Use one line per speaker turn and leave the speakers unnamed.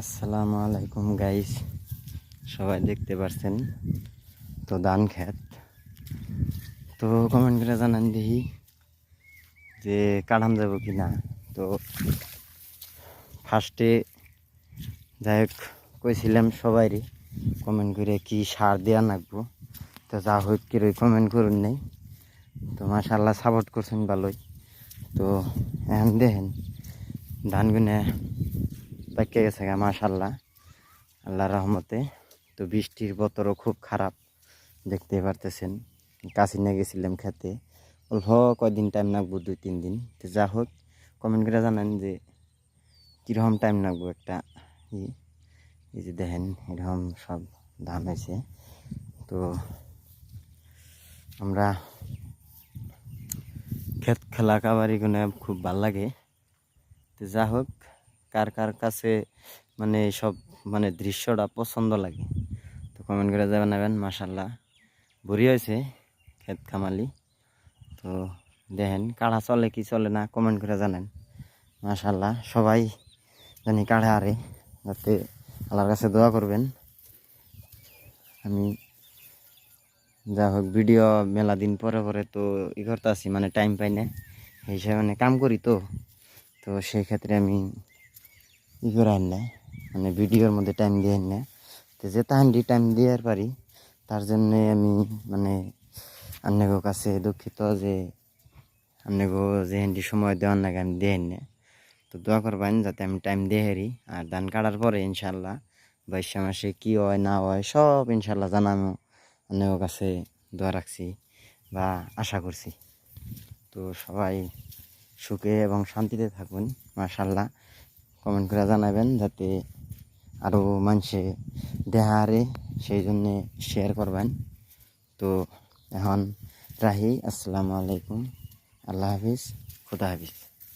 আসসালামু আলাইকুম গাইস, সবাই দেখতে পারছেন তো ধান ক্ষেত। তো কমেন্ট করে জানান দেখি যে কাটাম যাব কি না। তো ফার্স্টে যাই হোক কইছিলাম সবাইরে কমেন্ট করে কি সার দেওয়া লাগবো। তো যা হোক কি কমেন্ট করুন নাই, তো মাশাআল্লাহ সাপোর্ট করছেন ভালোই। তো এখন দেখেন ধান গুনে পাইকে গেছে গা মাশাআল্লাহ, আল্লাহর রহমতে। তো বৃষ্টির বতরও খুব খারাপ, দেখতে পারতেছেন। কাছে নিয়ে গেছিলাম খেতে, অল্প কয়দিন টাইম লাগবো, 2-3 দিন। তো যা হোক কমেন্ট করে জানান যে কীরকম টাইম লাগবো একটা এই যে দেখেন এরকম সব ধান হয়েছে। তো আমরা ক্ষেত খেলা কাবারি গুনে খুব ভাল লাগে। তো যা হোক কার কার কাছে মানে সব মানে দৃশ্যটা পছন্দ লাগে তো কমেন্ট করে জানাবেন। মাশাআল্লাহ ভরি হয়েছে ক্ষেত খামালি। তো দেখেন কাড়া চলে কি চলে না কমেন্ট করে জানেন। মাশাআল্লাহ সবাই জানি কাড়া আরে, যাতে আল্লাহর কাছে দোয়া করবেন। আমি যা হোক ভিডিও মেলা দিন পরে পরে তো করতে আসি, মানে টাইম পাই না, এই হিসাবে মানে কাম করি। তো তো সেই ক্ষেত্রে আমি করে আন না, মানে ভিডিওর মধ্যে টাইম দিয়ে না। তো যে তাহান্ডি টাইম দিয়ে পারি, তার জন্যে আমি মানে আপনাদের কাছে দুঃখিত যে আপনাকে যে হ্যান্ডি সময় দেওয়ার নাকি আমি দিয়ে না। তো দোয়া করবেন যাতে আমি টাইম দিয়ে হারি। আর ধান কাটার পরে ইনশাল্লাহ 22 মাসে কী হয় না হয় সব ইনশাল্লাহ জানানো আপনাদের কাছে দোয়া রাখছি বা আশা করছি। তো সবাই সুখে এবং শান্তিতে থাকুন মাশাআল্লাহ। কমেন্ট করে জানাবেন যাতে আরও মানুষে দেহারে, সেই জন্যে শেয়ার করবেন। তো এখন রাহি, আসসালামু আলাইকুম, আল্লাহ হাফিজ, খুদা হাফিজ।